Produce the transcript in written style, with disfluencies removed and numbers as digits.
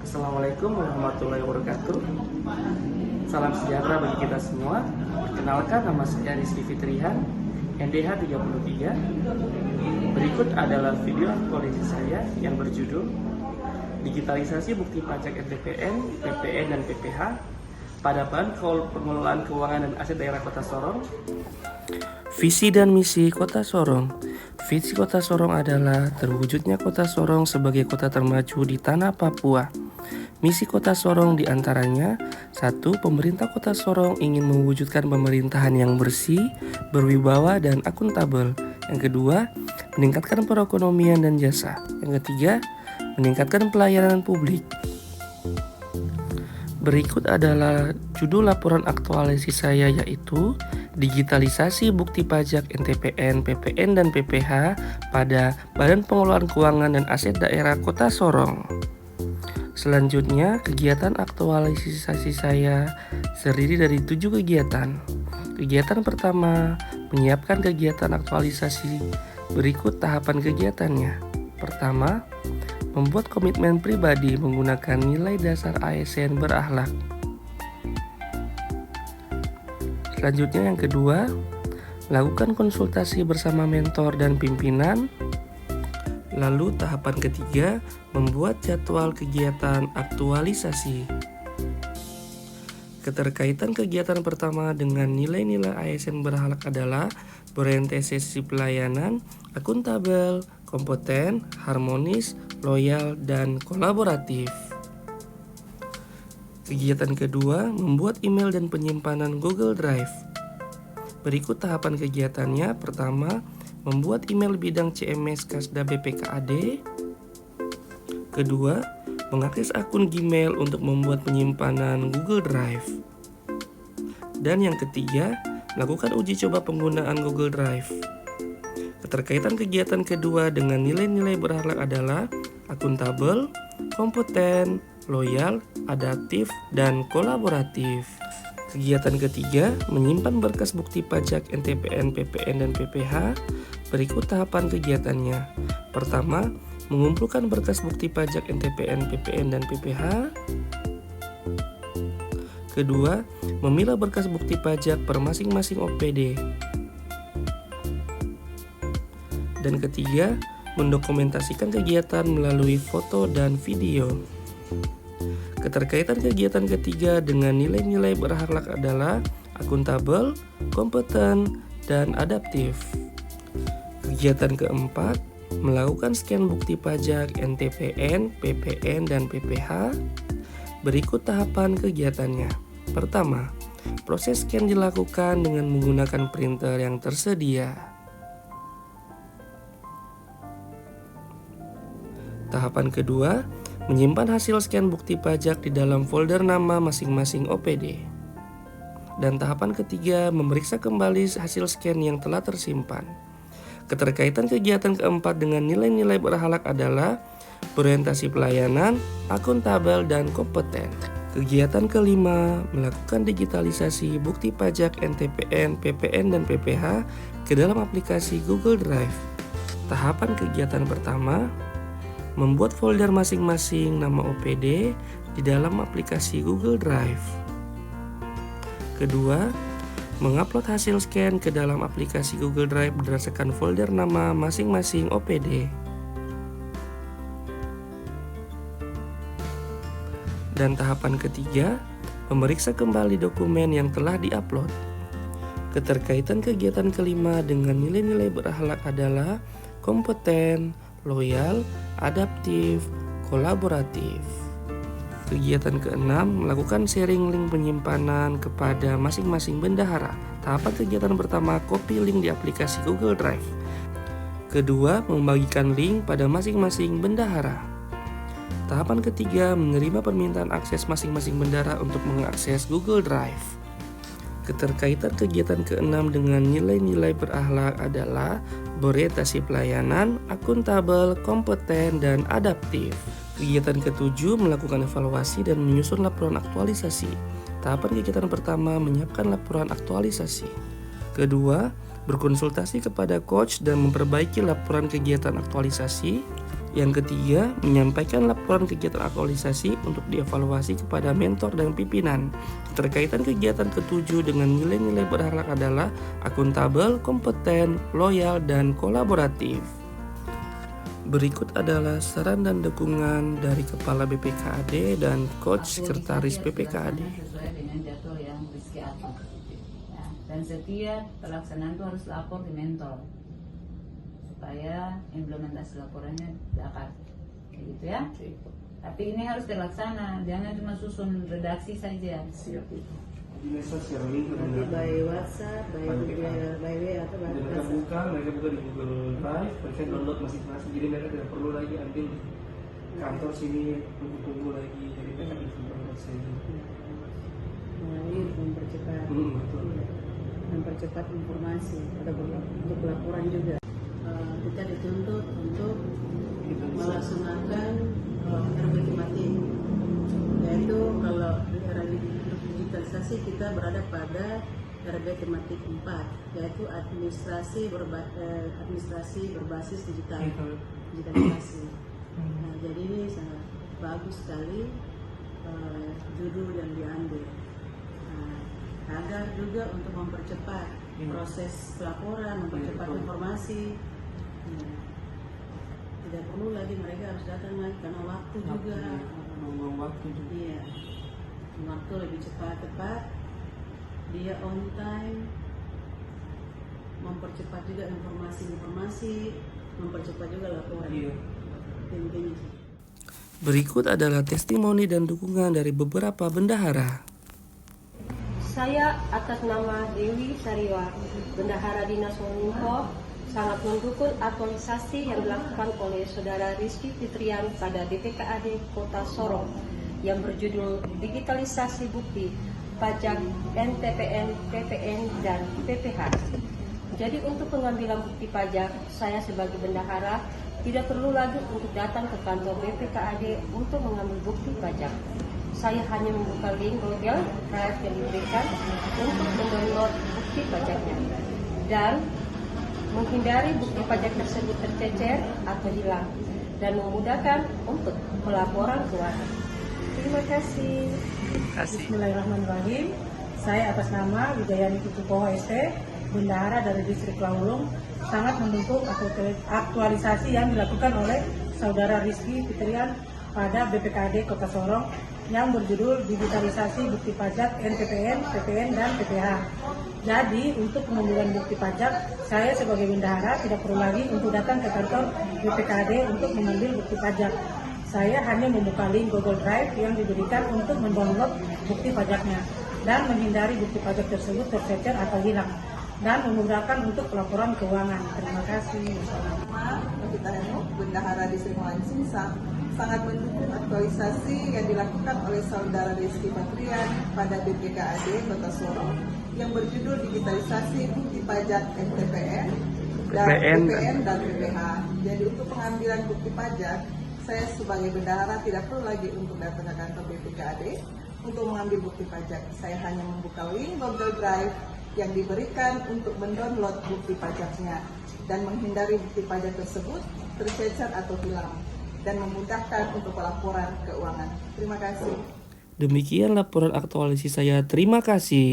Assalamualaikum warahmatullahi wabarakatuh. Salam sejahtera bagi kita semua. Perkenalkan, nama saya Rizky Fitrihan, NDH 33. Berikut adalah video aktualisasi saya yang berjudul Digitalisasi Bukti Pajak NTPN, PPN, dan PPH pada Badan Pengelolaan Keuangan dan Aset Daerah Kota Sorong. Visi dan misi Kota Sorong. Visi Kota Sorong adalah terwujudnya Kota Sorong sebagai kota termaju di tanah Papua. Misi Kota Sorong diantaranya: 1. Pemerintah Kota Sorong ingin mewujudkan pemerintahan yang bersih, berwibawa, dan akuntabel. Yang kedua, meningkatkan perekonomian dan jasa. Yang ketiga, meningkatkan pelayanan publik. Berikut adalah judul laporan aktualisasi saya, yaitu Digitalisasi Bukti Pajak NTPN, PPN, dan PPH pada Badan Pengelolaan Keuangan dan Aset Daerah Kota Sorong. Selanjutnya, kegiatan aktualisasi saya terdiri dari 7 kegiatan. Kegiatan pertama, menyiapkan kegiatan aktualisasi. Berikut tahapan kegiatannya. Pertama, membuat komitmen pribadi menggunakan nilai dasar ASN berakhlak. Selanjutnya yang kedua, lakukan konsultasi bersama mentor dan pimpinan. Lalu tahapan ketiga, membuat jadwal kegiatan aktualisasi. Keterkaitan kegiatan pertama dengan nilai-nilai ASN berakhlak adalah berorientasi pelayanan, akuntabel, kompeten, harmonis, loyal, dan kolaboratif. Kegiatan kedua, membuat email dan penyimpanan Google Drive. Berikut tahapan kegiatannya. Pertama, membuat email bidang CMS Kasda BPKAD. Kedua, mengakses akun Gmail untuk membuat penyimpanan Google Drive. Dan yang ketiga, lakukan uji coba penggunaan Google Drive. Keterkaitan kegiatan kedua dengan nilai-nilai berakhlak adalah akuntabel, kompeten, loyal, adaptif, dan kolaboratif. Kegiatan ketiga, menyimpan berkas bukti pajak NTPN, PPN, dan PPH. Berikut tahapan kegiatannya. Pertama, mengumpulkan berkas bukti pajak NTPN, PPN, dan PPH. Kedua, memilah berkas bukti pajak per masing-masing OPD. Dan ketiga, mendokumentasikan kegiatan melalui foto dan video. Keterkaitan kegiatan ketiga dengan nilai-nilai berakhlak adalah akuntabel, kompeten, dan adaptif. Kegiatan keempat, melakukan scan bukti pajak NTPN, PPN, dan PPH. Berikut tahapan kegiatannya. Pertama, proses scan dilakukan dengan menggunakan printer yang tersedia. Tahapan kedua, menyimpan hasil scan bukti pajak di dalam folder nama masing-masing OPD. Dan tahapan ketiga, memeriksa kembali hasil scan yang telah tersimpan. Keterkaitan kegiatan keempat dengan nilai-nilai berakhlak adalah berorientasi pelayanan, akuntabel, dan kompeten. Kegiatan kelima, melakukan digitalisasi bukti pajak NTPN, PPN, dan PPH ke dalam aplikasi Google Drive. Tahapan kegiatan pertama, membuat folder masing-masing nama OPD di dalam aplikasi Google Drive. Kedua, mengupload hasil scan ke dalam aplikasi Google Drive berdasarkan folder nama masing-masing OPD. Dan tahapan ketiga, memeriksa kembali dokumen yang telah diupload. Keterkaitan kegiatan kelima dengan nilai-nilai berakhlak adalah kompeten, loyal, adaptif, kolaboratif. Kegiatan keenam, melakukan sharing link penyimpanan kepada masing-masing bendahara. Tahapan kegiatan pertama, copy link di aplikasi Google Drive. Kedua, membagikan link pada masing-masing bendahara. Tahapan ketiga, menerima permintaan akses masing-masing bendahara untuk mengakses Google Drive. Keterkaitan kegiatan keenam dengan nilai-nilai berakhlak adalah berorientasi pelayanan, akuntabel, kompeten, dan adaptif. Kegiatan ketujuh, melakukan evaluasi dan menyusun laporan aktualisasi. Tahapan kegiatan pertama, menyiapkan laporan aktualisasi. Kedua, berkonsultasi kepada coach dan memperbaiki laporan kegiatan aktualisasi. Yang ketiga, menyampaikan laporan kegiatan aktualisasi untuk dievaluasi kepada mentor dan pimpinan. Keterkaitan kegiatan ketujuh dengan nilai-nilai berakhlak adalah akuntabel, kompeten, loyal, dan kolaboratif. Berikut adalah saran dan dukungan dari Kepala BPKAD dan Coach Sekretaris BPKAD. Sesuai dengan jadwal yang Rizky atur. Ya, dan setiap pelaksanaan itu harus lapor ke mentor supaya implementasi laporannya dapat, kayak gitu ya. Tapi ini harus terlaksana, jangan cuma susun redaksi saja. Siap itu. Di medsos ya, link Nanti by WhatsApp, by WA atau by mereka buka di Google Drive, mereka download masing-masing. Jadi mereka tidak perlu lagi ambil kantor sini tunggu lagi. Jadi mereka bisa download saja. ini mempercepat, mempercepat informasi pada untuk laporan juga. Kita dituntut untuk melaksanakan RB tematik, yaitu kalau di era digitalisasi kita berada pada RB tematik 4, yaitu administrasi berbasis digitalisasi. Nah, jadi ini sangat bagus sekali judul yang diambil. Agar juga untuk mempercepat proses pelaporan, mempercepat informasi. Tidak perlu lagi mereka harus datang lagi karena waktu juga. Iya, waktu lebih tepat, dia on time, mempercepat juga informasi, mempercepat juga laporan. Intinya. Berikut adalah testimoni dan dukungan dari beberapa bendahara. Saya atas nama Dewi Sariwa, Bendahara Dinas Kominfo, sangat mendukung aktualisasi yang dilakukan oleh Saudara Rizky Fitrian pada BPKAD Kota Sorong yang berjudul Digitalisasi Bukti Pajak NTPN, PPN, dan PPH. Jadi untuk pengambilan bukti pajak, saya sebagai bendahara tidak perlu lagi untuk datang ke kantor BPKAD untuk mengambil bukti pajak. Saya hanya membuka link Google Drive yang diberikan untuk mendownload bukti pajaknya dan menghindari bukti pajak tersebut tercecer atau hilang dan memudahkan untuk pelaporan keuangan. Terima kasih. Bismillahirrahmanirrahim. Saya atas nama Widayani Kutukoho ST, Bendahara dari Distrik Laulung, sangat mendukung aktualisasi yang dilakukan oleh Saudara Rizky Fitrian pada BPKAD Kota Sorong yang berjudul Digitalisasi Bukti Pajak NTPN, PPN, dan PPH. Jadi, untuk pengambilan bukti pajak, saya sebagai bendahara tidak perlu lagi untuk datang ke kantor BPKAD untuk mengambil bukti pajak. Saya hanya membuka link Google Drive yang diberikan untuk mendownload bukti pajaknya dan menghindari bukti pajak tersebut tercecer atau hilang dan memudahkan untuk pelaporan keuangan. Terima kasih. Kita Bendahara Distrik Lansing sangat mendukung aktualisasi yang dilakukan oleh Saudara Rizky Fitrian pada BPKAD Kota Sorong yang berjudul Digitalisasi Bukti Pajak NTPN, PPN, dan PPH. Jadi untuk pengambilan bukti pajak, saya sebagai bendahara tidak perlu lagi untuk datang ke kantor BPKAD untuk mengambil bukti pajak. Saya hanya membuka link Google Drive yang diberikan untuk mendownload bukti pajaknya dan menghindari bukti pajak tersebut tercecer atau hilang dan memudahkan untuk pelaporan keuangan. Terima kasih. Demikian laporan aktualisasi saya. Terima kasih.